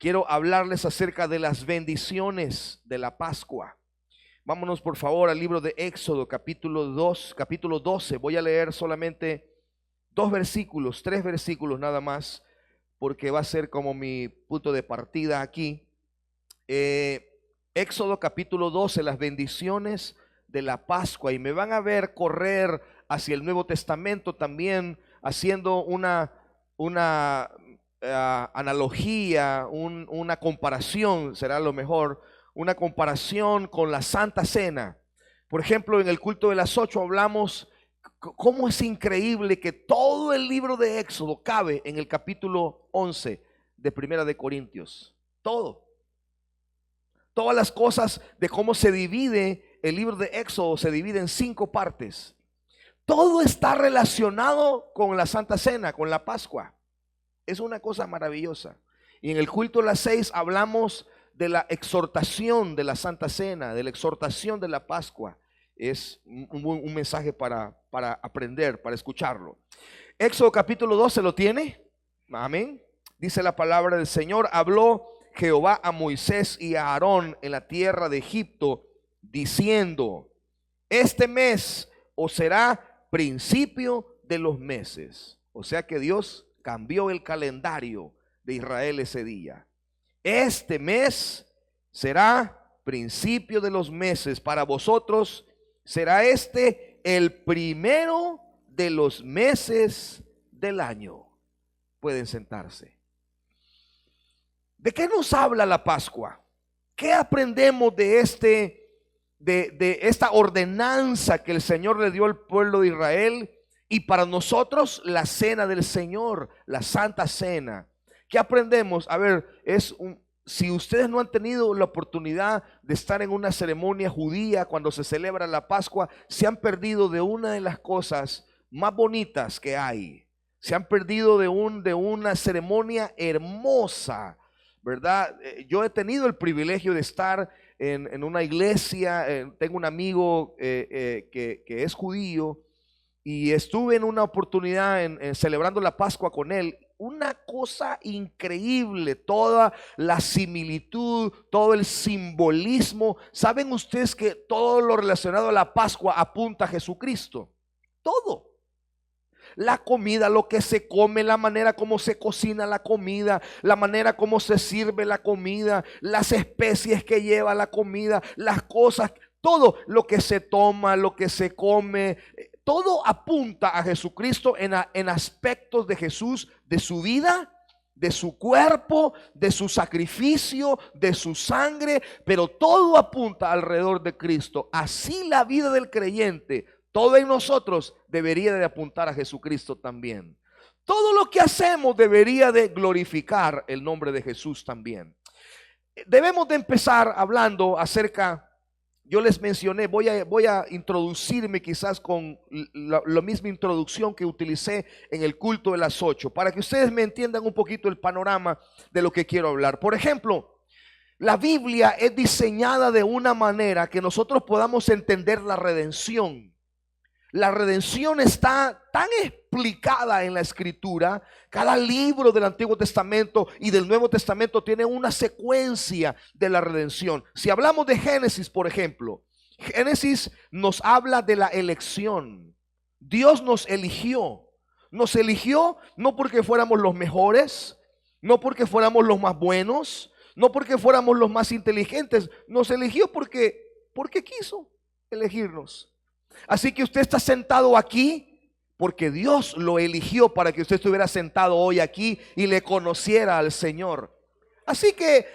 quiero hablarles acerca de las bendiciones de la Pascua. Vámonos por favor al libro de Éxodo, capítulo 12. Voy a leer solamente 3 versículos nada más, porque va a ser como mi punto de partida aquí. Éxodo capítulo 12, las bendiciones de la Pascua. Y me van a ver correr hacia el Nuevo Testamento también, haciendo una analogía, una comparación, será lo mejor, una comparación con la Santa Cena. Por ejemplo, en el culto de las 8 hablamos cómo es increíble que todo el libro de Éxodo cabe en el capítulo 11 de Primera de Corintios. Todas las cosas de cómo se divide el libro de Éxodo, se divide en 5 partes. Todo está relacionado con la Santa Cena, con la Pascua. Es una cosa maravillosa. Y en el culto de las 6 hablamos de la exhortación de la Santa Cena, de la exhortación de la Pascua. Es un mensaje para aprender, para escucharlo. Éxodo capítulo 12, ¿lo tiene? Amén. Dice la palabra del Señor: habló Jehová a Moisés y a Aarón en la tierra de Egipto, diciendo: este mes os será principio de los meses. O sea que Dios cambió el calendario de Israel ese día. Este mes será principio de los meses. Para vosotros será este el primero de los meses del año. Pueden sentarse. ¿De qué nos habla la Pascua? ¿Qué aprendemos de esta ordenanza que el Señor le dio al pueblo de Israel? Y para nosotros la cena del Señor, la Santa Cena. ¿Qué aprendemos? A ver, si ustedes no han tenido la oportunidad de estar en una ceremonia judía cuando se celebra la Pascua, se han perdido de una de las cosas más bonitas que hay. Se han perdido de una ceremonia hermosa, ¿verdad? Yo he tenido el privilegio de estar en una iglesia. Tengo un amigo que es judío, y estuve en una oportunidad en celebrando la Pascua con él. Una cosa increíble, toda la similitud, todo el simbolismo. ¿Saben ustedes que todo lo relacionado a la Pascua apunta a Jesucristo? Todo. La comida, lo que se come, la manera como se cocina la comida, la manera como se sirve la comida, las especies que lleva la comida, las cosas, todo lo que se toma, lo que se come, todo apunta a Jesucristo en aspectos de Jesús, de su vida, de su cuerpo, de su sacrificio, de su sangre, pero todo apunta alrededor de Cristo. Así la vida del creyente, todo en nosotros debería de apuntar a Jesucristo también. Todo lo que hacemos debería de glorificar el nombre de Jesús también. Debemos de empezar hablando acerca. Yo les mencioné, voy a introducirme quizás con la misma introducción que utilicé en el culto de las 8, para que ustedes me entiendan un poquito el panorama de lo que quiero hablar. Por ejemplo, la Biblia es diseñada de una manera que nosotros podamos entender la redención. La redención está tan explicada en la Escritura. Cada libro del Antiguo Testamento y del Nuevo Testamento tiene una secuencia de la redención. Si hablamos de Génesis, por ejemplo, Génesis nos habla de la elección. Dios nos eligió. Nos eligió no porque fuéramos los mejores, no porque fuéramos los más buenos, no porque fuéramos los más inteligentes. Nos eligió porque quiso elegirnos. Así que usted está sentado aquí porque Dios lo eligió para que usted estuviera sentado hoy aquí y le conociera al Señor. Así que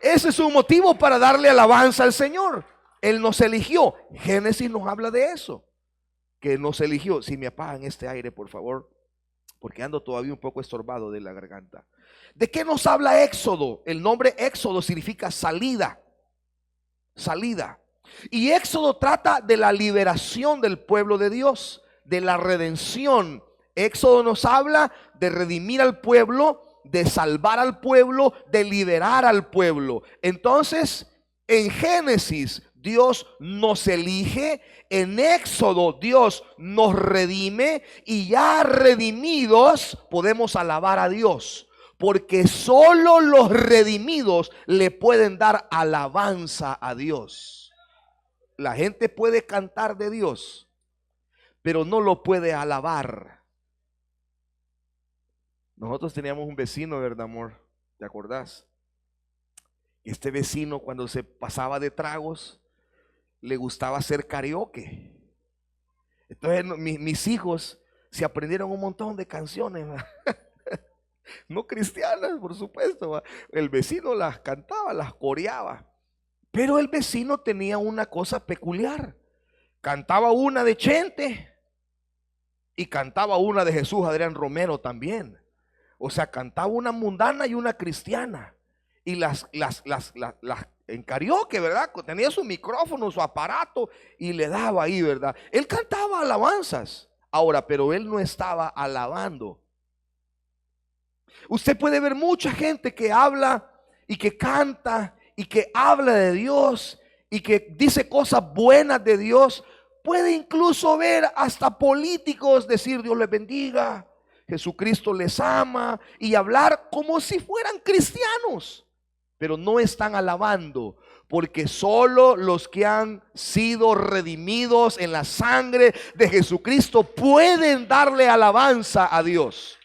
ese es un motivo para darle alabanza al Señor. Él nos eligió. Génesis nos habla de eso, que nos eligió. Si me apagan este aire, por favor, porque ando todavía un poco estorbado de la garganta. ¿De qué nos habla Éxodo? El nombre Éxodo significa salida. Salida. Y Éxodo trata de la liberación del pueblo de Dios, de la redención. Éxodo nos habla de redimir al pueblo, de salvar al pueblo, de liberar al pueblo. Entonces, en Génesis Dios nos elige, en Éxodo Dios nos redime, y ya redimidos podemos alabar a Dios. porque solo los redimidos le pueden dar alabanza a Dios. La gente puede cantar de Dios, pero no lo puede alabar. Nosotros teníamos un vecino, ¿verdad, amor? ¿Te acordás? Este vecino, cuando se pasaba de tragos, le gustaba hacer karaoke. Entonces mis hijos se aprendieron un montón de canciones, no cristianas, por supuesto. El vecino las cantaba, las coreaba. Pero el vecino tenía una cosa peculiar. Cantaba una de Chente y cantaba una de Jesús Adrián Romero también. O sea, cantaba una mundana y una cristiana. Y las en karaoke, ¿verdad? Tenía su micrófono, su aparato y le daba ahí, ¿verdad? Él cantaba alabanzas. Ahora, pero él no estaba alabando. Usted puede ver mucha gente que habla y que canta y que habla de Dios y que dice cosas buenas de Dios. Puede incluso ver hasta políticos decir Dios les bendiga, Jesucristo les ama, y hablar como si fueran cristianos, pero no están alabando, porque solo los que han sido redimidos en la sangre de Jesucristo pueden darle alabanza a Dios.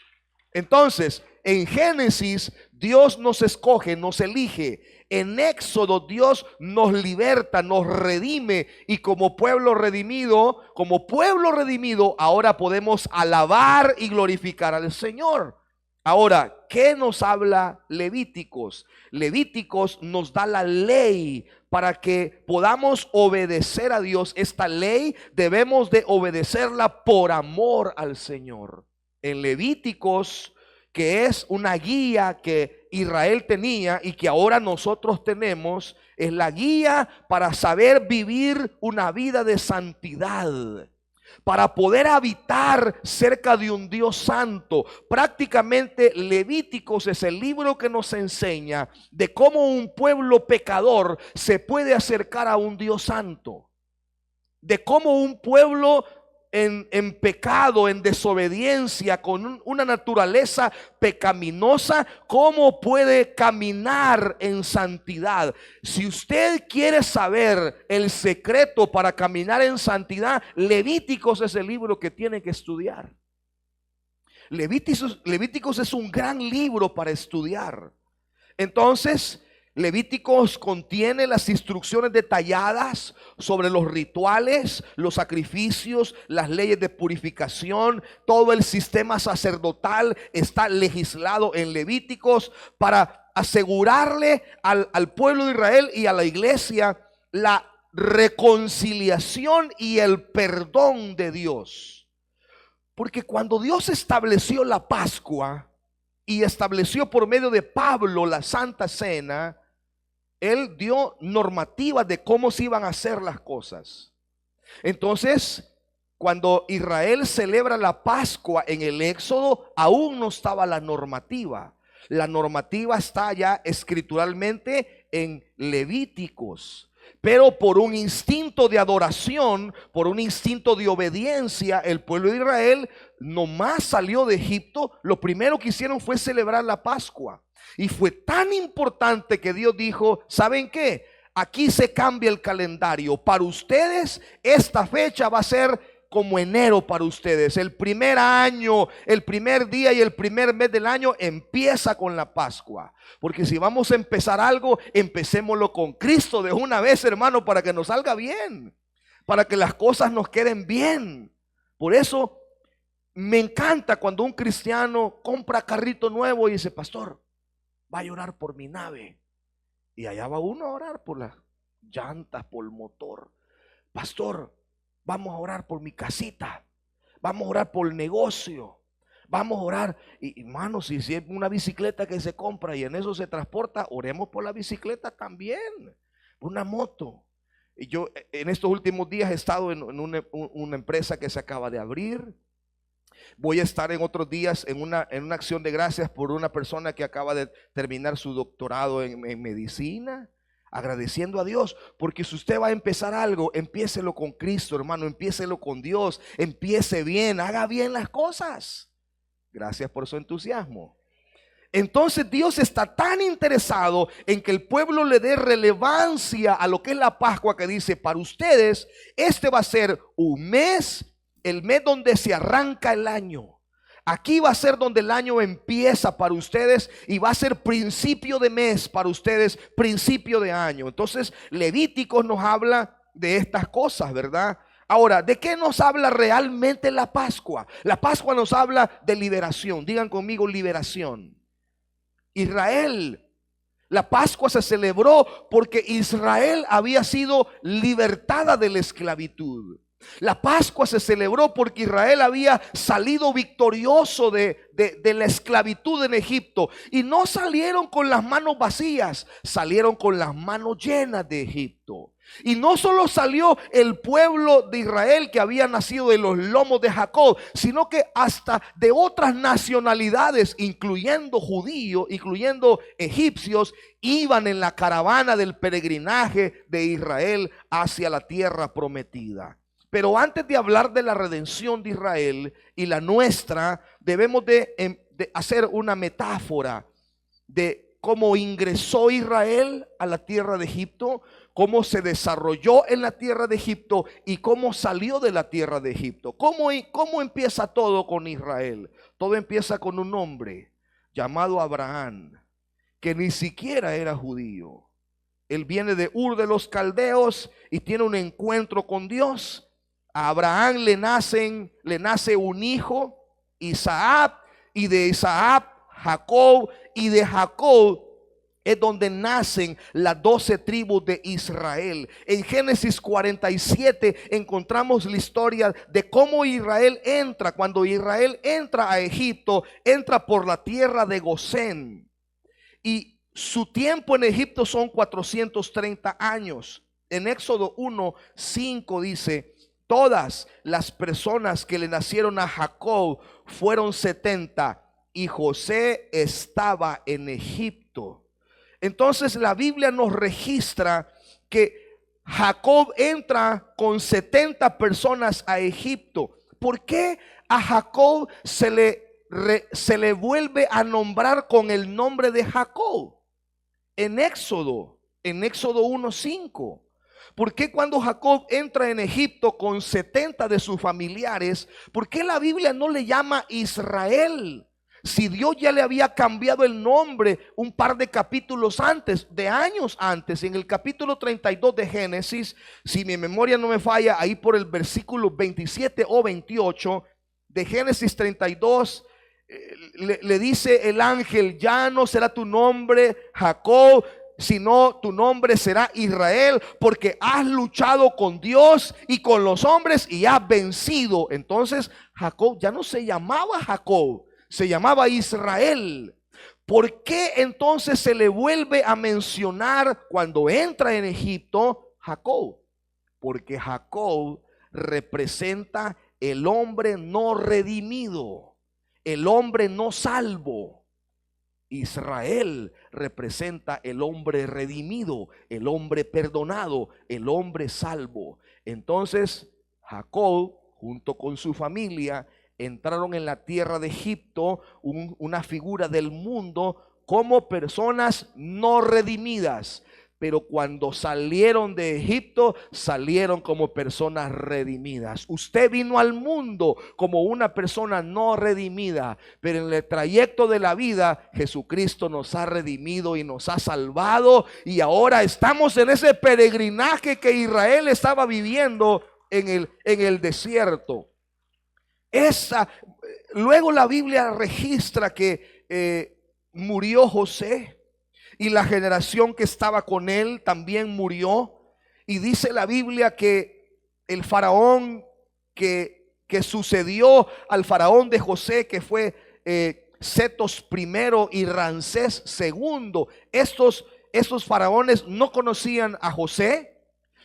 Entonces, en Génesis Dios nos escoge, nos elige. En Éxodo Dios nos liberta, nos redime, y como pueblo redimido, ahora podemos alabar y glorificar al Señor. Ahora, ¿qué nos habla Levíticos? Levíticos nos da la ley para que podamos obedecer a Dios. Esta ley debemos de obedecerla por amor al Señor. En Levíticos, que es una guía que Israel tenía y que ahora nosotros tenemos, es la guía para saber vivir una vida de santidad, para poder habitar cerca de un Dios santo. Prácticamente Levíticos es el libro que nos enseña de cómo un pueblo pecador se puede acercar a un Dios santo, de cómo un pueblo en pecado, en desobediencia, con una naturaleza pecaminosa, cómo puede caminar en santidad. Si usted quiere saber el secreto para caminar en santidad, Levíticos es el libro que tiene que estudiar. Levíticos es un gran libro para estudiar. Entonces, Levíticos contiene las instrucciones detalladas sobre los rituales, los sacrificios, las leyes de purificación. Todo el sistema sacerdotal está legislado en Levíticos para asegurarle al pueblo de Israel y a la iglesia la reconciliación y el perdón de Dios. Porque cuando Dios estableció la Pascua y estableció por medio de Pablo la Santa Cena, Él dio normativas de cómo se iban a hacer las cosas. Entonces, cuando Israel celebra la Pascua en el Éxodo, aún no estaba la normativa. La normativa está ya escrituralmente en Levíticos. Pero por un instinto de adoración, por un instinto de obediencia, el pueblo de Israel nomás salió de Egipto. Lo primero que hicieron fue celebrar la Pascua. Y fue tan importante que Dios dijo: ¿saben qué? Aquí se cambia el calendario. Para ustedes esta fecha va a ser como enero para ustedes. El primer año, el primer día y el primer mes del año empieza con la Pascua. Porque si vamos a empezar algo, empecémoslo con Cristo de una vez, hermano, para que nos salga bien, para que las cosas nos queden bien. Por eso me encanta cuando un cristiano compra carrito nuevo y dice: pastor, vaya a orar por mi nave. Y allá va uno a orar por las llantas, por el motor. Pastor, vamos a orar por mi casita, vamos a orar por el negocio, vamos a orar. Y hermanos, si es una bicicleta que se compra y en eso se transporta, oremos por la bicicleta también, por una moto. Y yo en estos últimos días he estado en una empresa que se acaba de abrir. Voy a estar en otros días en una acción de gracias por una persona que acaba de terminar su doctorado en medicina, agradeciendo a Dios. Porque si usted va a empezar algo, empiécelo con Cristo, hermano, empiécelo con Dios, empiece bien, haga bien las cosas. Gracias por su entusiasmo. Entonces Dios está tan interesado en que el pueblo le dé relevancia a lo que es la Pascua, que dice: para ustedes este va a ser un mes, el mes donde se arranca el año. Aquí va a ser donde el año empieza para ustedes, y va a ser principio de mes para ustedes, principio de año. Entonces Levíticos nos habla de estas cosas, ¿verdad? Ahora, ¿de qué nos habla realmente la Pascua? La Pascua nos habla de liberación. Digan conmigo: liberación. Israel, la Pascua se celebró porque Israel había sido libertada de la esclavitud. La Pascua se celebró porque Israel había salido victorioso de la esclavitud en Egipto. Y no salieron con las manos vacías, salieron con las manos llenas de Egipto. Y no solo salió el pueblo de Israel que había nacido de los lomos de Jacob, sino que hasta de otras nacionalidades, incluyendo judíos, incluyendo egipcios, iban en la caravana del peregrinaje de Israel hacia la tierra prometida. Pero antes de hablar de la redención de Israel y la nuestra, debemos de hacer una metáfora de cómo ingresó Israel a la tierra de Egipto, cómo se desarrolló en la tierra de Egipto y cómo salió de la tierra de Egipto. ¿Cómo empieza todo con Israel? Todo empieza con un hombre llamado Abraham, que ni siquiera era judío. Él viene de Ur de los Caldeos y tiene un encuentro con Dios. A Abraham le nace un hijo, Isaac, y de Isaac Jacob, y de Jacob es donde nacen las 12 tribus de Israel. En Génesis 47 encontramos la historia de cómo Israel entra. Cuando Israel entra a Egipto, entra por la tierra de Gosén, y su tiempo en Egipto son 430 años. En Éxodo 1:5 dice: todas las personas que le nacieron a Jacob fueron 70, y José estaba en Egipto. Entonces la Biblia nos registra que Jacob entra con 70 personas a Egipto. ¿Por qué a Jacob se le vuelve a nombrar con el nombre de Jacob? En Éxodo 1:5. ¿Por qué cuando Jacob entra en Egipto con 70 de sus familiares, por qué la Biblia no le llama Israel? Si Dios ya le había cambiado el nombre un par de capítulos antes, de años antes, en el capítulo 32 de Génesis, si mi memoria no me falla, ahí por el versículo 27 o 28 de Génesis 32, le dice el ángel: ya no será tu nombre Jacob, sino tu nombre será Israel, porque has luchado con Dios y con los hombres y has vencido. Entonces Jacob ya no se llamaba Jacob, se llamaba Israel. ¿Por qué entonces se le vuelve a mencionar cuando entra en Egipto Jacob? Porque Jacob representa el hombre no redimido, el hombre no salvo. Israel representa el hombre redimido, el hombre perdonado, el hombre salvo. Entonces Jacob, junto con su familia, entraron en la tierra de Egipto, una figura del mundo, como personas no redimidas. Pero cuando salieron de Egipto, salieron como personas redimidas. Usted vino al mundo como una persona no redimida, pero en el trayecto de la vida, Jesucristo nos ha redimido y nos ha salvado. Y ahora estamos en ese peregrinaje que Israel estaba viviendo en el desierto. Luego la Biblia registra que murió José, y la generación que estaba con él también murió. Y dice la Biblia que el faraón que sucedió al faraón de José, que fue Setos I y Ramsés II, estos faraones no conocían a José,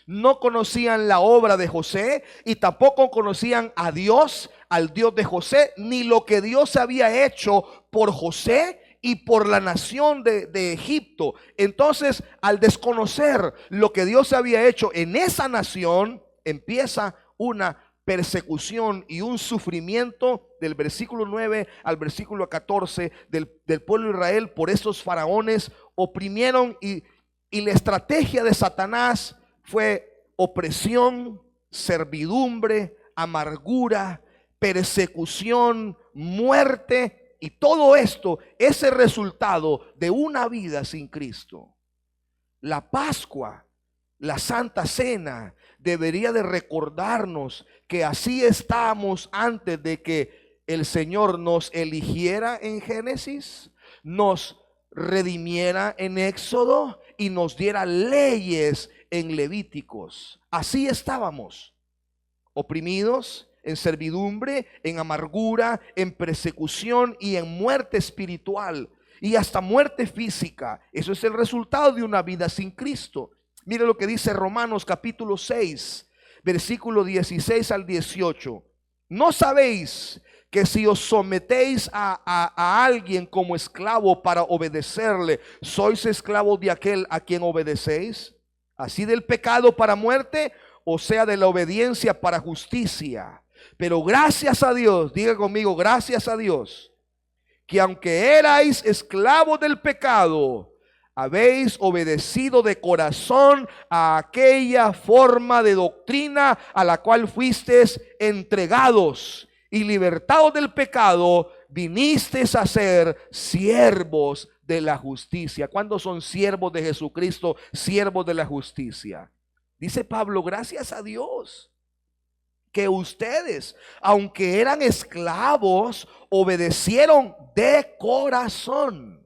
no conocían la obra de José, y tampoco conocían a Dios, al Dios de José, ni lo que Dios había hecho por José y por la nación de Egipto. Entonces, al desconocer lo que Dios había hecho en esa nación, empieza una persecución y un sufrimiento del versículo 9 al versículo 14 del pueblo de Israel por esos faraones. Oprimieron y la estrategia de Satanás fue opresión, servidumbre, amargura, persecución, muerte, y todo esto es el resultado de una vida sin Cristo. La Pascua, la Santa Cena, debería de recordarnos que así estábamos antes de que el Señor nos eligiera en Génesis, nos redimiera en Éxodo y nos diera leyes en Levíticos. Así estábamos, oprimidos, en servidumbre, en amargura, en persecución y en muerte espiritual y hasta muerte física. Eso es el resultado de una vida sin Cristo. Mire lo que dice Romanos capítulo 6, versículo 16 al 18. ¿No sabéis que si os sometéis a alguien como esclavo para obedecerle, sois esclavos de aquel a quien obedecéis? Así del pecado para muerte, o sea de la obediencia para justicia. Pero gracias a Dios, diga conmigo, gracias a Dios, que aunque erais esclavos del pecado, habéis obedecido de corazón a aquella forma de doctrina a la cual fuisteis entregados, y libertados del pecado, vinisteis a ser siervos de la justicia. ¿Cuántos son siervos de Jesucristo, siervos de la justicia? Dice Pablo, gracias a Dios que ustedes, aunque eran esclavos, obedecieron de corazón.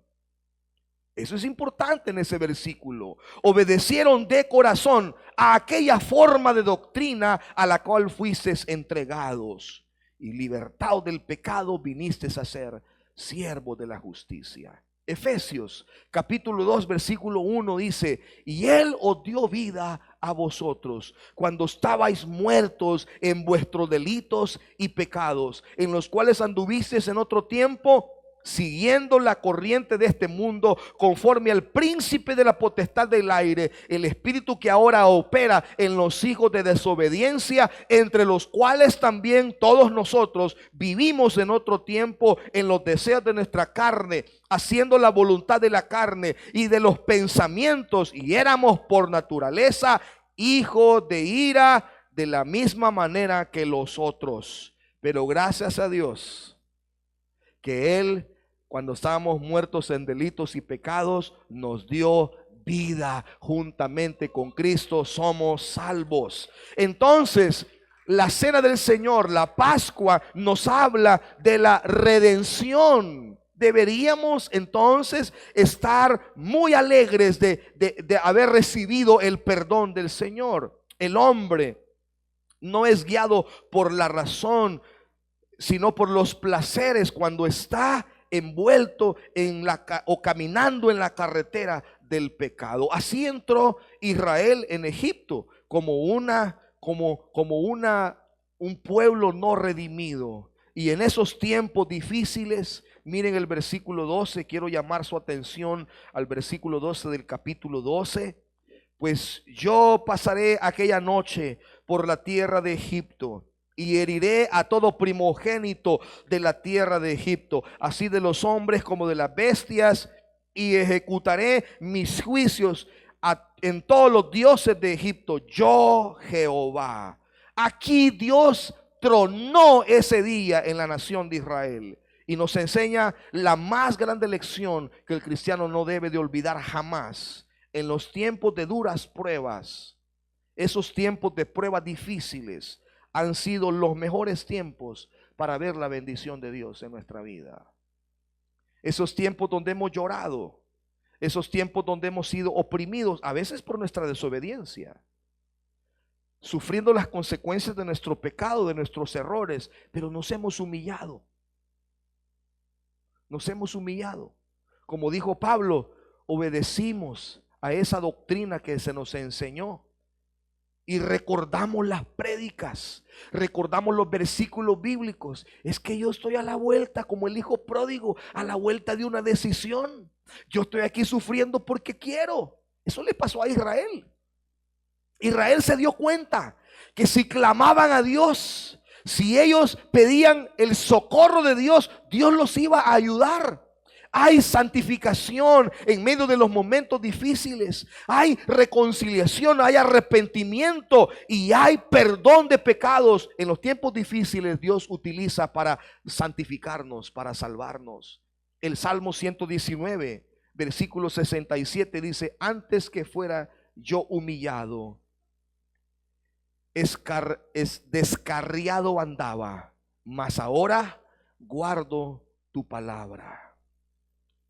Eso es importante en ese versículo. Obedecieron de corazón a aquella forma de doctrina a la cual fuisteis entregados, y libertados del pecado, vinisteis a ser siervos de la justicia. Efesios capítulo 2 versículo 1 dice: y Él os dio vida a vosotros cuando estabais muertos en vuestros delitos y pecados, en los cuales anduvisteis en otro tiempo, siguiendo la corriente de este mundo, conforme al príncipe de la potestad del aire, el espíritu que ahora opera en los hijos de desobediencia, entre los cuales también todos nosotros vivimos en otro tiempo en los deseos de nuestra carne, haciendo la voluntad de la carne y de los pensamientos, y éramos por naturaleza hijos de ira, de la misma manera que los otros. Pero gracias a Dios que Él, cuando estábamos muertos en delitos y pecados, nos dio vida. Juntamente con Cristo somos salvos. Entonces, la cena del Señor, la Pascua, nos habla de la redención. Deberíamos entonces estar muy alegres de haber recibido el perdón del Señor. El hombre no es guiado por la razón, sino por los placeres cuando está envuelto en o caminando en la carretera del pecado. Así entró Israel en Egipto como un pueblo no redimido. Y en esos tiempos difíciles, miren el versículo 12, quiero llamar su atención al versículo 12 del capítulo 12. Pues yo pasaré aquella noche por la tierra de Egipto, y heriré a todo primogénito de la tierra de Egipto, así de los hombres como de las bestias, y ejecutaré mis juicios en todos los dioses de Egipto. Yo, Jehová. Aquí Dios tronó ese día en la nación de Israel, y nos enseña la más grande lección que el cristiano no debe de olvidar jamás. En los tiempos de duras pruebas, esos tiempos de pruebas difíciles, han sido los mejores tiempos para ver la bendición de Dios en nuestra vida. Esos tiempos donde hemos llorado, esos tiempos donde hemos sido oprimidos, a veces por nuestra desobediencia, sufriendo las consecuencias de nuestro pecado, de nuestros errores, pero nos hemos humillado. Nos hemos humillado. Como dijo Pablo, obedecimos a esa doctrina que se nos enseñó. Y recordamos las prédicas, recordamos los versículos bíblicos. Es que yo estoy a la vuelta, como el hijo pródigo, a la vuelta de una decisión. Yo estoy aquí sufriendo porque quiero. Eso le pasó a Israel. Israel se dio cuenta que si clamaban a Dios, Si ellos pedían el socorro de Dios, Dios los iba a ayudar. Hay santificación en medio de los momentos difíciles. Hay reconciliación, hay arrepentimiento y hay perdón de pecados. En los tiempos difíciles Dios utiliza para santificarnos, para salvarnos. El Salmo 119, versículo 67 dice: antes que fuera yo humillado, descarriado andaba, mas ahora guardo tu palabra.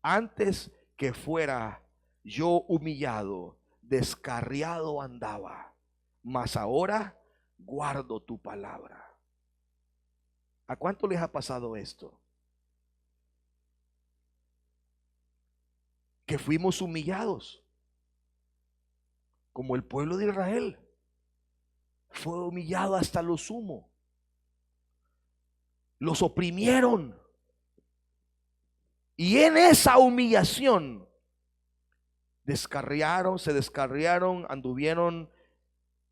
Antes que fuera yo humillado, descarriado andaba, mas ahora guardo tu palabra. ¿A cuánto les ha pasado esto? Que fuimos humillados, como el pueblo de Israel fue humillado hasta lo sumo. Los oprimieron. Y en esa humillación se descarriaron, anduvieron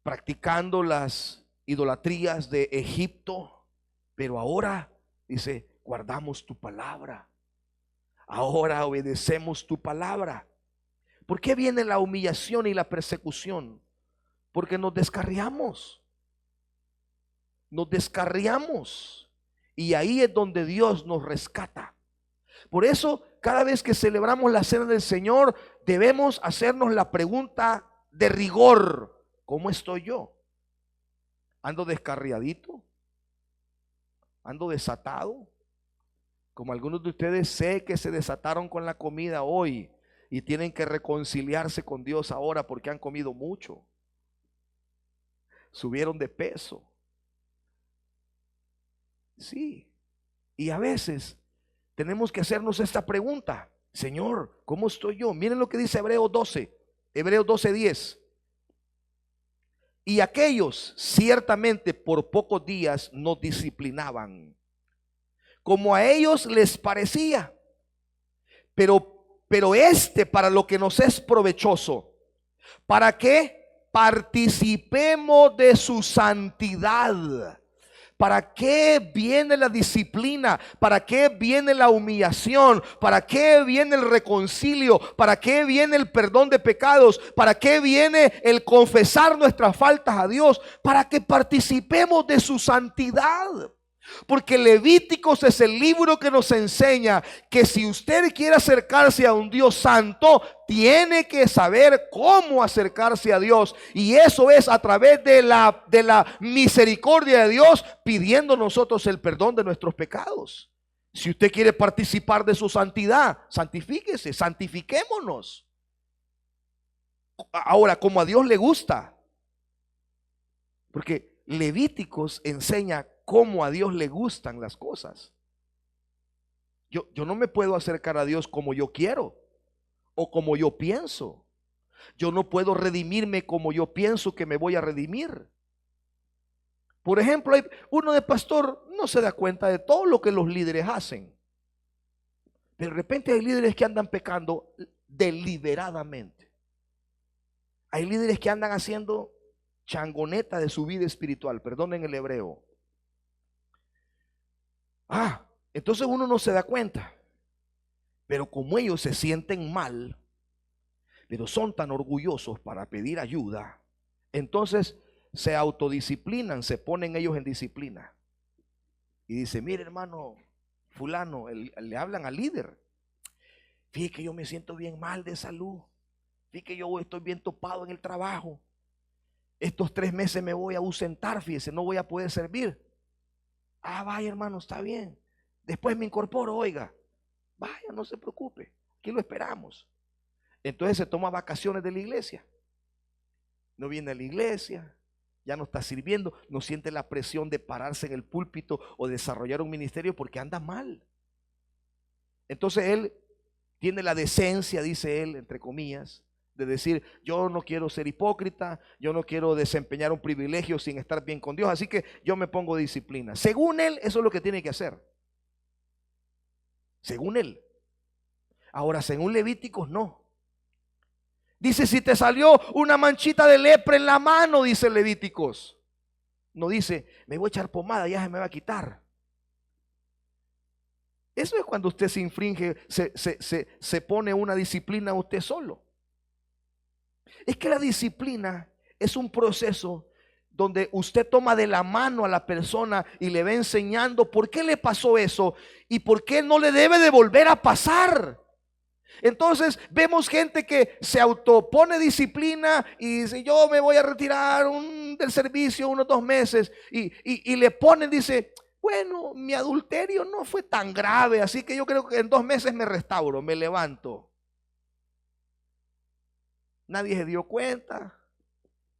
practicando las idolatrías de Egipto. Pero ahora, dice, guardamos tu palabra. Ahora obedecemos tu palabra. ¿Por qué viene la humillación y la persecución? Porque nos descarriamos. Nos descarriamos. Y ahí es donde Dios nos rescata. Por eso, cada vez que celebramos la cena del Señor, debemos hacernos la pregunta de rigor: ¿cómo estoy yo? ¿Ando descarriadito? ¿Ando desatado? Como algunos de ustedes sé que se desataron con la comida hoy y tienen que reconciliarse con Dios ahora porque han comido mucho. Subieron de peso. Sí. Y a veces tenemos que hacernos esta pregunta: Señor, ¿cómo estoy yo? Miren lo que dice Hebreos 12:10. Y aquellos ciertamente por pocos días nos disciplinaban, como a ellos les parecía, pero para lo que nos es provechoso, para que participemos de su santidad. ¿Para qué viene la disciplina? ¿Para qué viene la humillación? ¿Para qué viene el reconcilio? ¿Para qué viene el perdón de pecados? ¿Para qué viene el confesar nuestras faltas a Dios? Para que participemos de su santidad. Porque Levíticos es el libro que nos enseña que si usted quiere acercarse a un Dios santo, tiene que saber cómo acercarse a Dios. Y eso es a través de la misericordia de Dios, pidiendo nosotros el perdón de nuestros pecados. Si usted quiere participar de su santidad, santifíquese, santifiquémonos. Ahora, como a Dios le gusta. Porque Levíticos enseña cómo a Dios le gustan las cosas. Yo no me puedo acercar a Dios como yo quiero o como yo pienso. Yo no puedo redimirme como yo pienso que me voy a redimir. Por ejemplo, uno de pastor no se da cuenta de todo lo que los líderes hacen. De repente hay líderes que andan pecando deliberadamente. Hay líderes que andan haciendo changoneta de su vida espiritual, perdonen el hebreo. Entonces uno no se da cuenta. Pero como ellos se sienten mal, pero son tan orgullosos para pedir ayuda, entonces se autodisciplinan, se ponen ellos en disciplina. Y dice: mire, hermano fulano, le hablan al líder: fíjate que yo me siento bien mal de salud, fíjate que yo estoy bien topado en el trabajo, estos 3 meses me voy a ausentar, fíjese, no voy a poder servir. Vaya, hermano, está bien, después me incorporo, oiga. Vaya, no se preocupe, aquí lo esperamos. Entonces se toma vacaciones de la iglesia, no viene a la iglesia, ya no está sirviendo, no siente la presión de pararse en el púlpito o desarrollar un ministerio porque anda mal. Entonces él tiene la decencia, dice él, entre comillas, de decir: yo no quiero ser hipócrita, yo no quiero desempeñar un privilegio sin estar bien con Dios, así que yo me pongo disciplina. Según él, eso es lo que tiene que hacer. Según él. Ahora, según Levíticos, no. Dice: si te salió una manchita de lepra en la mano, dice Levíticos, no dice, me voy a echar pomada, ya se me va a quitar. Eso es cuando usted se infringe, se pone una disciplina a usted solo. Es que la disciplina es un proceso donde usted toma de la mano a la persona y le va enseñando por qué le pasó eso y por qué no le debe de volver a pasar. Entonces vemos gente que se autopone disciplina y dice, yo me voy a retirar del servicio unos 2 meses y le ponen, dice, bueno, mi adulterio no fue tan grave, así que yo creo que en 2 meses me restauro, me levanto. Nadie se dio cuenta.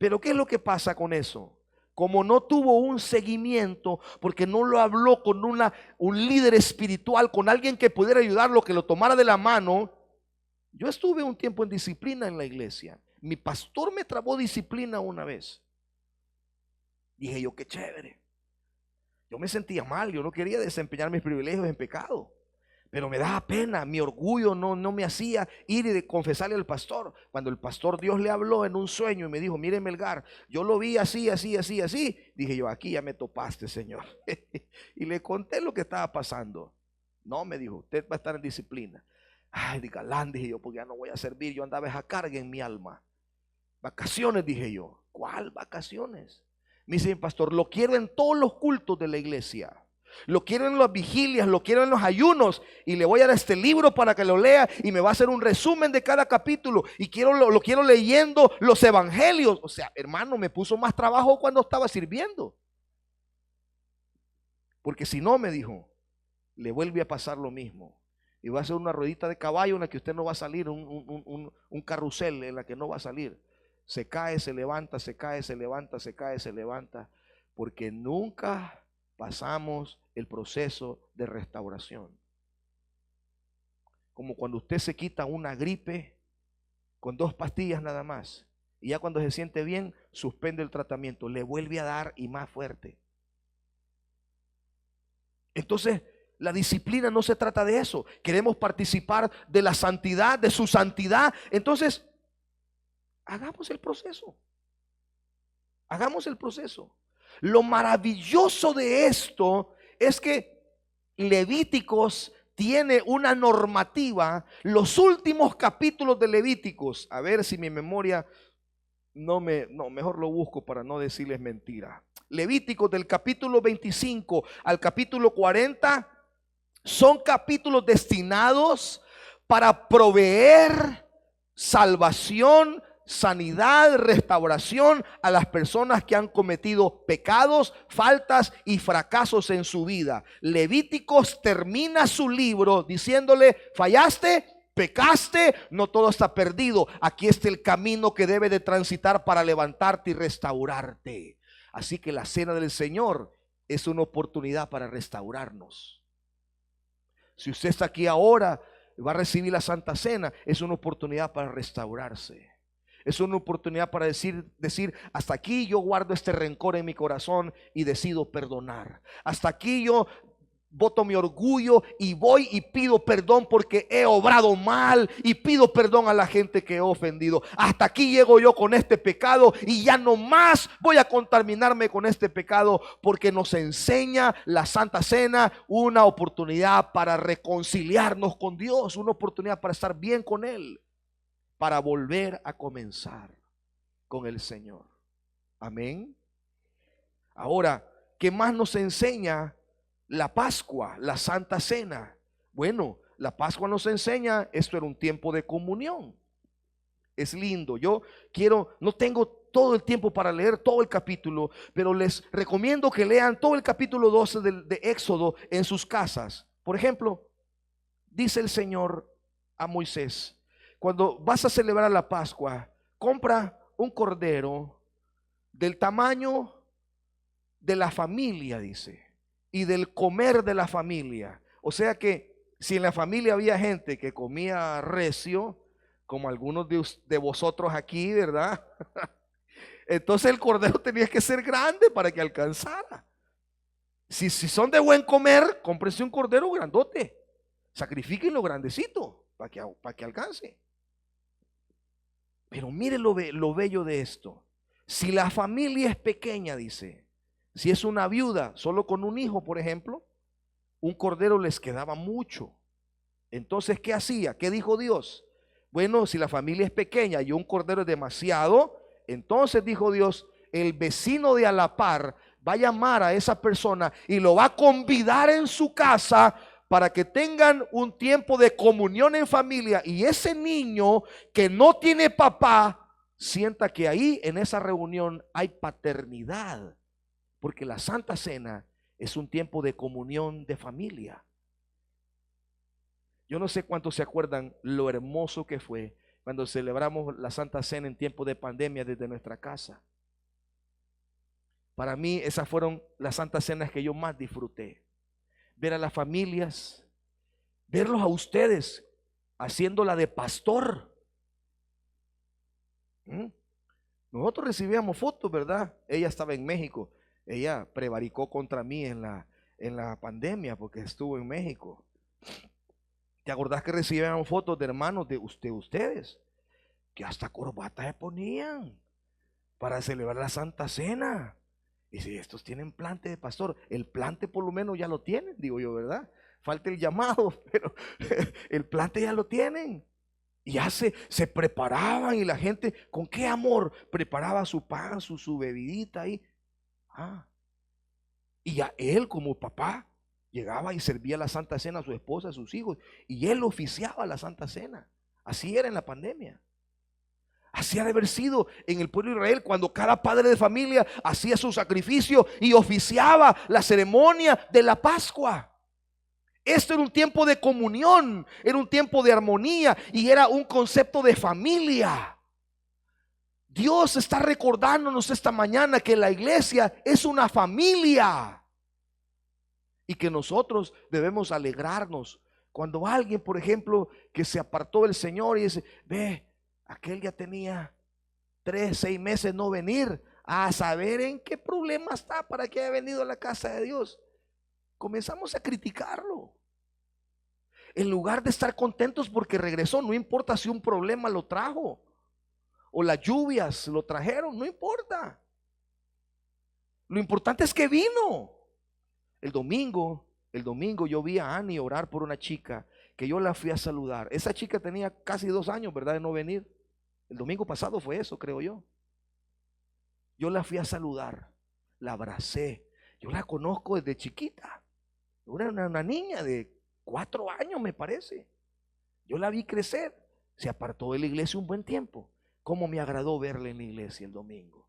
Pero ¿qué es lo que pasa con eso? Como no tuvo un seguimiento, porque no lo habló con un líder espiritual, con alguien que pudiera ayudarlo, que lo tomara de la mano. Yo estuve un tiempo en disciplina en la iglesia. Mi pastor me trabó disciplina una vez. Dije yo, qué chévere. Yo me sentía mal, yo no quería desempeñar mis privilegios en pecado. Pero me daba pena, mi orgullo no me hacía ir y confesarle al pastor. Cuando el pastor Dios le habló en un sueño y me dijo, mire Melgar, yo lo vi así, dije yo, aquí ya me topaste, Señor. Y le conté lo que estaba pasando. No, me dijo, usted va a estar en disciplina. Ay, de galán, dije yo, porque ya no voy a servir. Yo andaba esa carga en mi alma. Vacaciones, dije yo. ¿Cuál vacaciones? Me dice, pastor, lo quiero en todos los cultos de la iglesia. Lo quiero en las vigilias, lo quiero en los ayunos, y le voy a dar este libro para que lo lea y me va a hacer un resumen de cada capítulo, y lo quiero leyendo los evangelios. O sea, hermano, me puso más trabajo cuando estaba sirviendo, porque si no, me dijo, le vuelve a pasar lo mismo y va a ser una ruedita de caballo en la que usted no va a salir, un carrusel en la que no va a salir. Se cae, se levanta, se cae, se levanta, se cae, se levanta, porque nunca pasamos el proceso de restauración. Como cuando usted se quita una gripe con 2 pastillas nada más, y ya cuando se siente bien, suspende el tratamiento, le vuelve a dar y más fuerte. Entonces, la disciplina no se trata de eso. Queremos participar de la santidad, de su santidad. Entonces, hagamos el proceso. Hagamos el proceso. Lo maravilloso de esto es que Levíticos tiene una normativa. Los últimos capítulos de Levíticos, a ver si mi memoria mejor lo busco para no decirles mentira. Levíticos del capítulo 25 al capítulo 40 son capítulos destinados para proveer salvación, sanidad, restauración a las personas que han cometido pecados, faltas y fracasos en su vida. Levíticos termina su libro diciéndole, fallaste, pecaste, no todo está perdido. Aquí está el camino que debe de transitar para levantarte y restaurarte. Así que la cena del Señor es una oportunidad para restaurarnos. Si usted está aquí ahora, va a recibir la Santa Cena, es una oportunidad para restaurarse. Es una oportunidad para decir, hasta aquí yo guardo este rencor en mi corazón y decido perdonar. Hasta aquí yo boto mi orgullo y voy y pido perdón porque he obrado mal y pido perdón a la gente que he ofendido. Hasta aquí llego yo con este pecado y ya no más voy a contaminarme con este pecado, porque nos enseña la Santa Cena una oportunidad para reconciliarnos con Dios, una oportunidad para estar bien con Él, para volver a comenzar con el Señor. Amén. Ahora, ¿qué más nos enseña la Pascua, la Santa Cena? Bueno, la Pascua nos enseña, esto era un tiempo de comunión. Es lindo. Yo no tengo todo el tiempo para leer todo el capítulo, pero les recomiendo que lean todo el capítulo 12 de Éxodo en sus casas. Por ejemplo, dice el Señor a Moisés, cuando vas a celebrar la Pascua, compra un cordero del tamaño de la familia, dice, y del comer de la familia. O sea que si en la familia había gente que comía recio, como algunos de vosotros aquí, ¿verdad? Entonces el cordero tenía que ser grande para que alcanzara. Si son de buen comer, cómprense un cordero grandote, sacrifíquenlo grandecito para que alcance. Pero mire lo bello de esto. Si la familia es pequeña, dice, Si es una viuda solo con un hijo, por ejemplo, un cordero les quedaba mucho. Entonces, ¿qué hacía? ¿Qué dijo Dios? Bueno, si la familia es pequeña y un cordero es demasiado, entonces dijo Dios, el vecino de a la par va a llamar a esa persona y lo va a convidar en su casa para que tengan un tiempo de comunión en familia, y ese niño que no tiene papá sienta que ahí en esa reunión hay paternidad, porque la Santa Cena es un tiempo de comunión de familia. Yo no sé cuántos se acuerdan lo hermoso que fue cuando celebramos la Santa Cena en tiempo de pandemia desde nuestra casa. Para mí esas fueron las Santas Cenas que yo más disfruté. Ver a las familias, verlos a ustedes haciéndola de pastor. Nosotros recibíamos fotos, ¿verdad? Ella estaba en México. Ella prevaricó contra mí en la pandemia porque estuvo en México. ¿Te acordás que recibíamos fotos de hermanos de ustedes? Que hasta corbatas se ponían para celebrar la Santa Cena. Y si estos tienen plante de pastor, el plante por lo menos ya lo tienen, digo yo, ¿verdad? Falta el llamado, pero el plante ya lo tienen. Y ya se preparaban, y la gente con qué amor preparaba su pan, su bebidita ahí. Y ya él como papá llegaba y servía la Santa Cena a su esposa, a sus hijos, y él oficiaba la Santa Cena. Así era en la pandemia. Así ha de haber sido en el pueblo de Israel cuando cada padre de familia hacía su sacrificio y oficiaba la ceremonia de la Pascua. Esto era un tiempo de comunión, era un tiempo de armonía y era un concepto de familia. Dios está recordándonos esta mañana que la iglesia es una familia y que nosotros debemos alegrarnos cuando alguien, por ejemplo, que se apartó del Señor y dice, ve, aquel ya tenía 3, 6 meses no venir, a saber en qué problema está para que haya venido a la casa de Dios. Comenzamos a criticarlo en lugar de estar contentos porque regresó. No importa si un problema lo trajo o las lluvias lo trajeron, no importa. Lo importante es que vino. El domingo yo vi a Annie orar por una chica que yo la fui a saludar. Esa chica tenía casi 2 años, ¿verdad?, de no venir. El domingo pasado fue eso, creo yo. Yo la fui a saludar, la abracé. Yo la conozco desde chiquita. Era una niña de 4 años, me parece. Yo la vi crecer. Se apartó de la iglesia un buen tiempo. Cómo me agradó verla en la iglesia el domingo.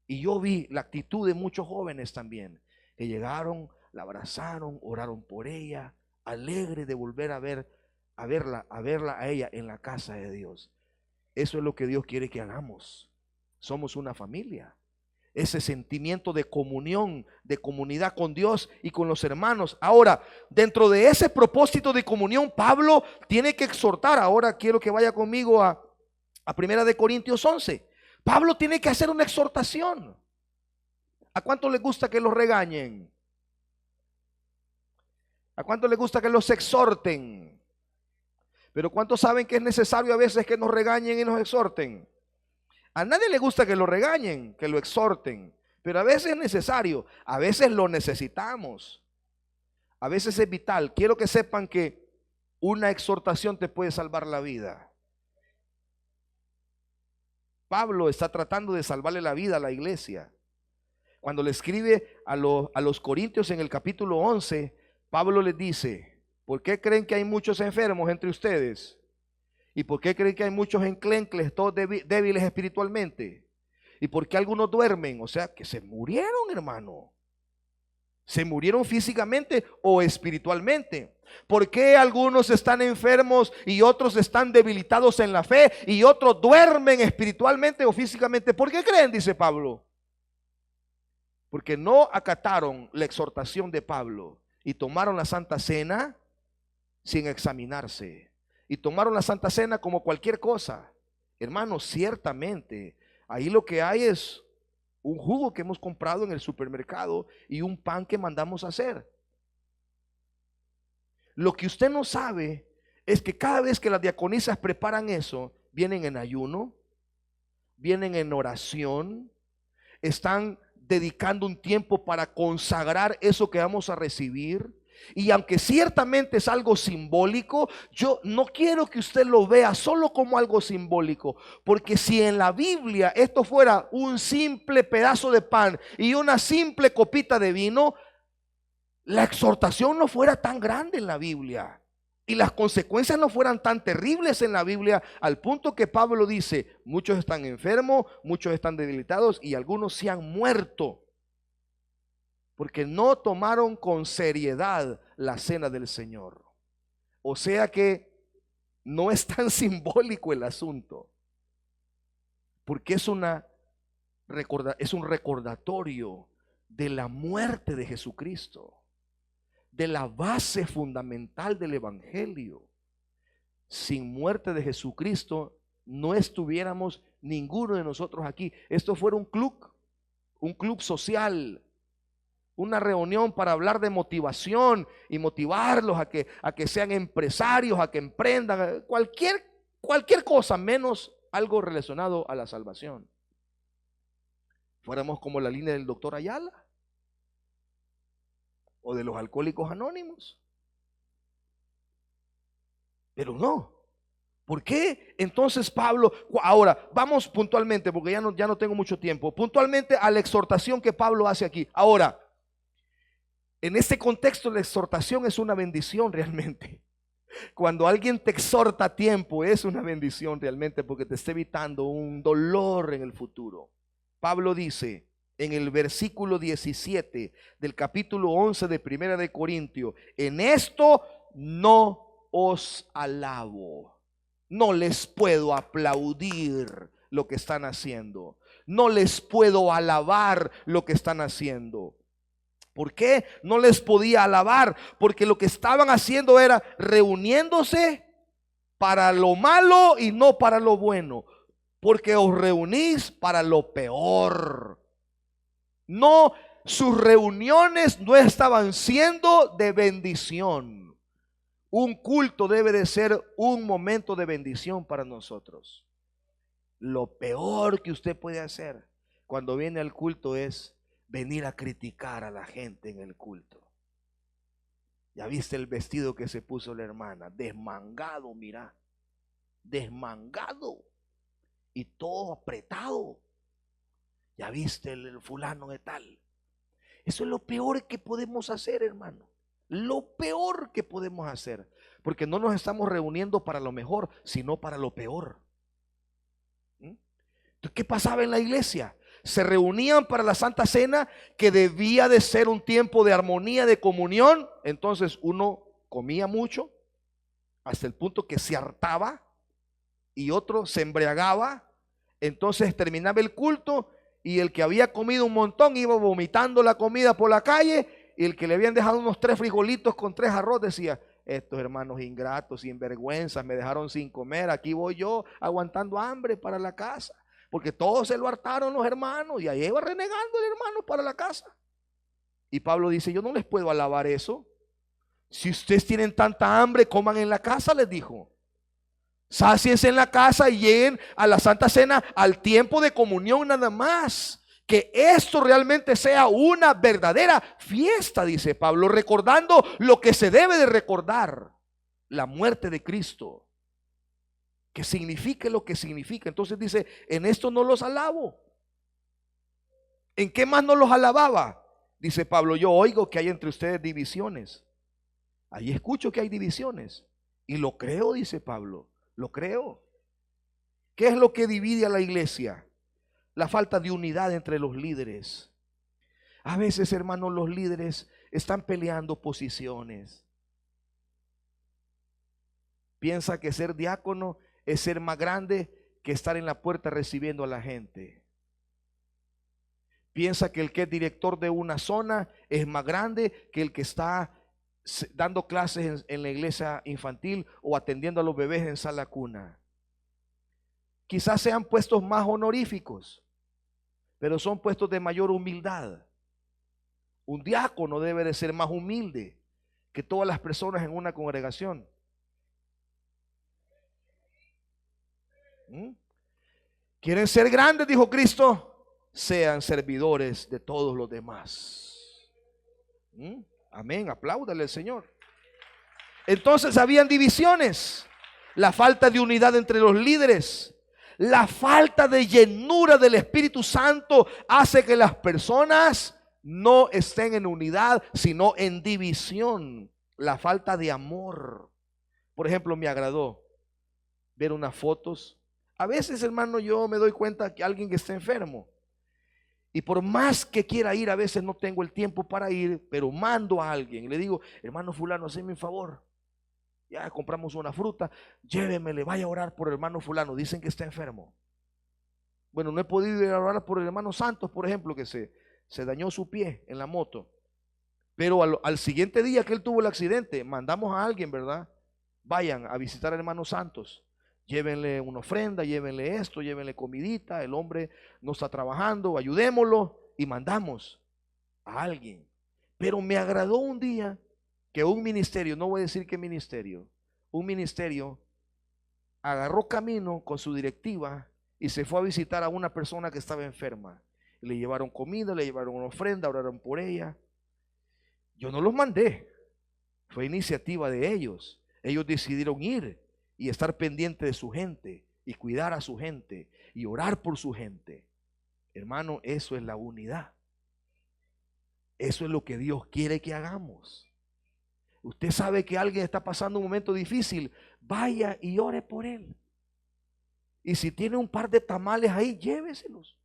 Y yo vi la actitud de muchos jóvenes también, que llegaron, la abrazaron, oraron por ella, alegres de volver a verla a ella en la casa de Dios. Eso es lo que Dios quiere que hagamos. Somos una familia. Ese sentimiento de comunión, de comunidad con Dios y con los hermanos. Ahora, dentro de ese propósito de comunión, Pablo tiene que exhortar. Ahora quiero que vaya conmigo a 1 de Corintios 11. Pablo tiene que hacer una exhortación. ¿A cuánto les gusta que los regañen? ¿A cuánto les gusta que los exhorten? Pero ¿cuántos saben que es necesario a veces que nos regañen y nos exhorten? A nadie le gusta que lo regañen, que lo exhorten, pero a veces es necesario, a veces lo necesitamos, a veces es vital. Quiero que sepan que una exhortación te puede salvar la vida. Pablo está tratando de salvarle la vida a la iglesia. Cuando le escribe a los Corintios en el capítulo 11, Pablo les dice: ¿por qué creen que hay muchos enfermos entre ustedes? ¿Y por qué creen que hay muchos enclencles, todos débiles espiritualmente? ¿Y por qué algunos duermen? O sea, que se murieron, hermano. Se murieron físicamente o espiritualmente. ¿Por qué algunos están enfermos y otros están debilitados en la fe y otros duermen espiritualmente o físicamente? ¿Por qué creen? Dice Pablo. Porque no acataron la exhortación de Pablo y tomaron la Santa Cena sin examinarse. Y tomaron la Santa Cena como cualquier cosa. Hermanos, ciertamente ahí lo que hay es un jugo que hemos comprado en el supermercado y un pan que mandamos a hacer. Lo que usted no sabe es que cada vez que las diaconisas preparan eso, vienen en ayuno, vienen en oración, están dedicando un tiempo para consagrar eso que vamos a recibir. Y aunque ciertamente es algo simbólico, yo no quiero que usted lo vea solo como algo simbólico, porque si en la Biblia esto fuera un simple pedazo de pan y una simple copita de vino, la exhortación no fuera tan grande en la Biblia y las consecuencias no fueran tan terribles en la Biblia, al punto que Pablo dice: muchos están enfermos, muchos están debilitados y algunos se han muerto porque no tomaron con seriedad la cena del Señor. O sea que no es tan simbólico el asunto, porque es un recordatorio de la muerte de Jesucristo, de la base fundamental del Evangelio. Sin muerte de Jesucristo no estuviéramos ninguno de nosotros aquí. Esto fuera un club social, una reunión para hablar de motivación y motivarlos a que sean empresarios, a que emprendan cualquier cosa, menos algo relacionado a la salvación. Fuéramos como la línea del doctor Ayala o de los alcohólicos anónimos. Pero no. ¿Por qué entonces Pablo? Ahora vamos puntualmente, porque ya no tengo mucho tiempo, puntualmente a la exhortación que Pablo hace aquí. Ahora, en este contexto la exhortación es una bendición realmente. Cuando alguien te exhorta a tiempo es una bendición realmente, porque te está evitando un dolor en el futuro. Pablo dice en el versículo 17 del capítulo 11 de Primera de Corintios: en esto no os alabo. No les puedo aplaudir lo que están haciendo. No les puedo alabar lo que están haciendo. ¿Por qué no les podía alabar? Porque lo que estaban haciendo era reuniéndose para lo malo y no para lo bueno. Porque os reunís para lo peor. No, sus reuniones no estaban siendo de bendición. Un culto debe de ser un momento de bendición para nosotros. Lo peor que usted puede hacer cuando viene al culto es venir a criticar a la gente en el culto. Ya viste el vestido que se puso la hermana, desmangado, mira, desmangado y todo apretado. Ya viste el fulano de tal. Eso es lo peor que podemos hacer, hermano. Lo peor que podemos hacer, porque no nos estamos reuniendo para lo mejor, sino para lo peor. Entonces, ¿qué pasaba en la iglesia? Se reunían para la Santa Cena, que debía de ser un tiempo de armonía, de comunión. Entonces uno comía mucho hasta el punto que se hartaba y otro se embriagaba. Entonces terminaba el culto y el que había comido un montón iba vomitando la comida por la calle, y el que le habían dejado unos 3 frijolitos con 3 arroz decía: estos hermanos ingratos, sinvergüenzas, me dejaron sin comer, aquí voy yo aguantando hambre para la casa. Porque todos se lo hartaron los hermanos y ahí iba renegando el hermano para la casa. Y Pablo dice: yo no les puedo alabar eso. Si ustedes tienen tanta hambre, coman en la casa, les dijo. Sáciense en la casa y lleguen a la Santa Cena al tiempo de comunión nada más. Que esto realmente sea una verdadera fiesta, dice Pablo, recordando lo que se debe de recordar: la muerte de Cristo. Que signifique lo que significa. Entonces dice: en esto no los alabo. ¿En qué más no los alababa? Dice Pablo: yo oigo que hay entre ustedes divisiones. Ahí escucho que hay divisiones. Y lo creo, dice Pablo, lo creo. ¿Qué es lo que divide a la iglesia? La falta de unidad entre los líderes. A veces, hermanos, los líderes están peleando posiciones. Piensa que ser diácono es ser más grande que estar en la puerta recibiendo a la gente. Piensa que el que es director de una zona es más grande que el que está dando clases en la iglesia infantil o atendiendo a los bebés en sala cuna. Quizás sean puestos más honoríficos, pero son puestos de mayor humildad. Un diácono debe de ser más humilde que todas las personas en una congregación. ¿Quieren ser grandes? Dijo Cristo. sean servidores de todos los demás. Amén, apláudale al Señor. Entonces habían divisiones, la falta de unidad entre los líderes, la falta de llenura del Espíritu Santo hace que las personas no estén en unidad, sino en división. La falta de amor. Por ejemplo, me agradó ver unas fotos. A veces, hermano, yo me doy cuenta que alguien que está enfermo, y por más que quiera ir, a veces no tengo el tiempo para ir, pero mando a alguien y le digo: hermano fulano, hazme un favor, ya compramos una fruta, llévemele, vaya a orar por el hermano fulano, dicen que está enfermo. Bueno, no he podido ir a orar por el hermano Santos, por ejemplo, que se dañó su pie en la moto, pero al siguiente día que él tuvo el accidente, mandamos a alguien, ¿verdad? Vayan a visitar al hermano Santos, llévenle una ofrenda, llévenle esto, llévenle comidita, el hombre no está trabajando, ayudémoslo, y mandamos a alguien. Pero me agradó un día que un ministerio, no voy a decir qué ministerio, un ministerio agarró camino con su directiva y se fue a visitar a una persona que estaba enferma. Le llevaron comida, le llevaron una ofrenda, oraron por ella. Yo no los mandé, fue iniciativa de ellos. Ellos decidieron ir y estar pendiente de su gente y cuidar a su gente y orar por su gente. Hermano, eso es la unidad. Eso es lo que Dios quiere que hagamos. Usted sabe que alguien está pasando un momento difícil, vaya y ore por él. Y si tiene un par de tamales ahí, lléveselos,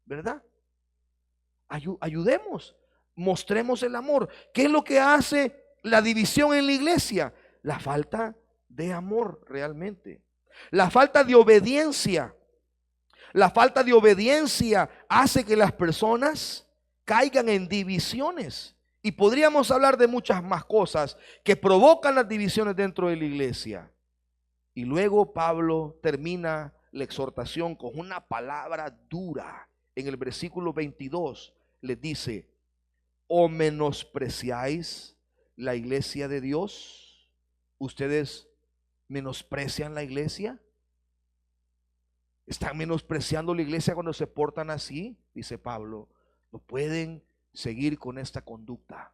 ¿verdad? Ayudemos, mostremos el amor. ¿Qué es lo que hace la división en la iglesia? La falta de amor realmente. La falta de obediencia. La falta de obediencia hace que las personas caigan en divisiones. Y podríamos hablar de muchas más cosas que provocan las divisiones dentro de la iglesia. Y luego Pablo termina la exhortación con una palabra dura. En el versículo 22 les dice: ¿o menospreciáis la iglesia de Dios? ¿Ustedes menosprecian la iglesia? ¿Están menospreciando la iglesia cuando se portan así? Dice Pablo, no pueden seguir con esta conducta,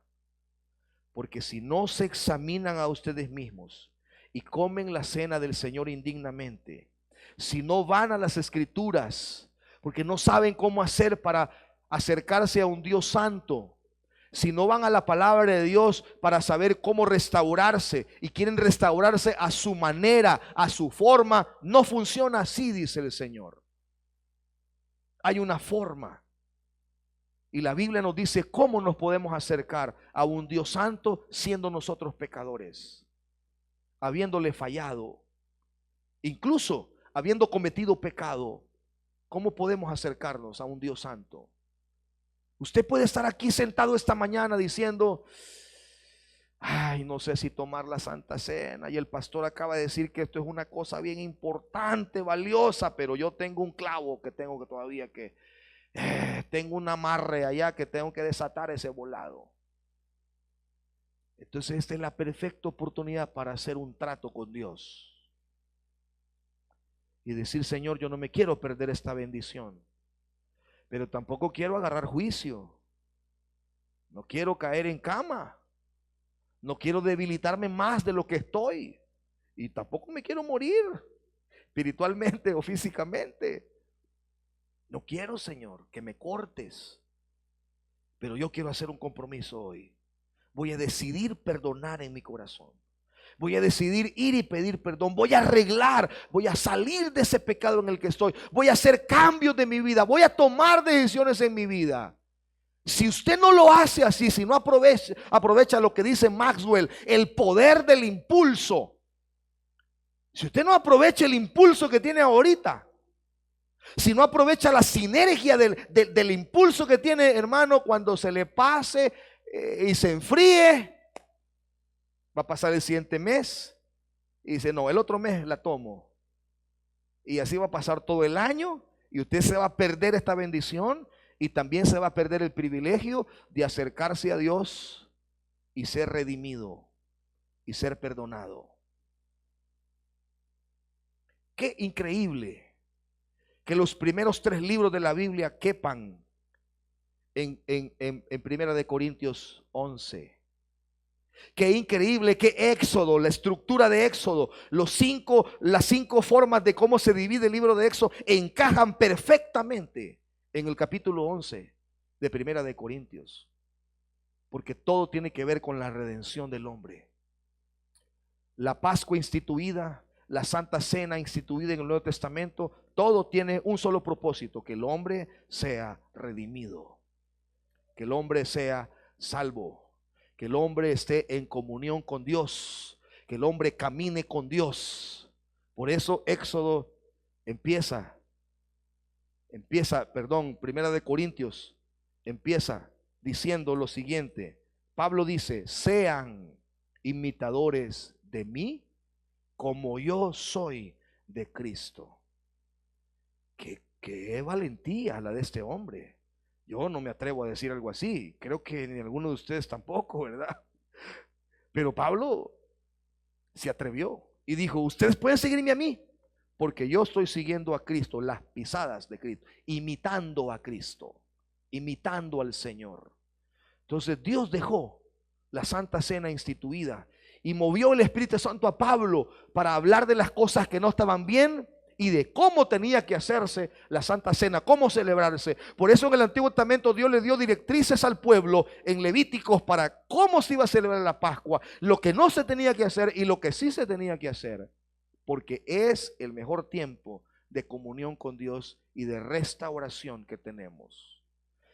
porque si no se examinan a ustedes mismos y comen la cena del Señor indignamente, si no van a las escrituras porque no saben cómo hacer para acercarse a un Dios santo, si no van a la palabra de Dios para saber cómo restaurarse y quieren restaurarse a su manera, a su forma, no funciona así, dice el Señor. Hay una forma. Y la Biblia nos dice cómo nos podemos acercar a un Dios santo siendo nosotros pecadores, habiéndole fallado, incluso habiendo cometido pecado. ¿Cómo podemos acercarnos a un Dios santo? Usted puede estar aquí sentado esta mañana diciendo: ay, no sé si tomar la Santa Cena, y el pastor acaba de decir que esto es una cosa bien importante, valiosa, pero yo tengo un clavo que tengo que todavía que tengo un amarre allá que tengo que desatar ese volado. Entonces esta es la perfecta oportunidad para hacer un trato con Dios y decir: Señor, yo no me quiero perder esta bendición, pero tampoco quiero agarrar juicio, no quiero caer en cama, no quiero debilitarme más de lo que estoy, y tampoco me quiero morir espiritualmente o físicamente. No quiero, Señor, que me cortes, pero yo quiero hacer un compromiso hoy. Voy a decidir perdonar en mi corazón. Voy a decidir ir y pedir perdón. Voy a arreglar, voy a salir de ese pecado en el que estoy. Voy a hacer cambios de mi vida. Voy a tomar decisiones en mi vida. Si usted no lo hace así, si no aprovecha lo que dice Maxwell, el poder del impulso. Si usted no aprovecha el impulso que tiene ahorita, si no aprovecha la sinergia del impulso que tiene, hermano, cuando se le pase y se enfríe, va a pasar el siguiente mes y dice: no, el otro mes la tomo. Y así va a pasar todo el año y usted se va a perder esta bendición y también se va a perder el privilegio de acercarse a Dios y ser redimido y ser perdonado. Qué increíble que los primeros 3 libros de la Biblia quepan en Primera de Corintios 11. Qué increíble, qué Éxodo, la estructura de Éxodo, las 5 formas de cómo se divide el libro de Éxodo encajan perfectamente en el capítulo 11 de Primera de Corintios, porque todo tiene que ver con la redención del hombre. La Pascua instituida, la Santa Cena instituida en el Nuevo Testamento, todo tiene un solo propósito: que el hombre sea redimido, que el hombre sea salvo, que el hombre esté en comunión con Dios, que el hombre camine con Dios. Por eso Éxodo Primera de Corintios empieza diciendo lo siguiente. Pablo dice: sean imitadores de mí como yo soy de Cristo. Qué valentía la de este hombre. Yo no me atrevo a decir algo así. Creo que ni alguno de ustedes tampoco, ¿verdad? Pero Pablo se atrevió y dijo: ustedes pueden seguirme a mí, porque yo estoy siguiendo a Cristo, las pisadas de Cristo, imitando a Cristo, imitando al Señor. Entonces Dios dejó la Santa Cena instituida y movió el Espíritu Santo a Pablo para hablar de las cosas que no estaban bien y de cómo tenía que hacerse la Santa Cena, cómo celebrarse. Por eso en el Antiguo Testamento Dios le dio directrices al pueblo en Levíticos para cómo se iba a celebrar la Pascua, lo que no se tenía que hacer y lo que sí se tenía que hacer, porque es el mejor tiempo de comunión con Dios y de restauración que tenemos.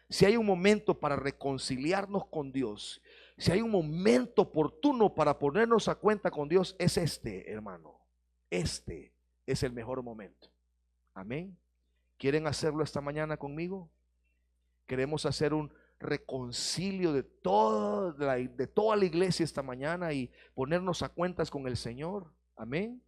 Si hay un momento para reconciliarnos con Dios, si hay un momento oportuno para ponernos a cuenta con Dios, es este, hermano. Este es el mejor momento. Amén. ¿Quieren hacerlo esta mañana conmigo? Queremos hacer un reconcilio de toda la iglesia esta mañana y ponernos a cuentas con el Señor. Amén.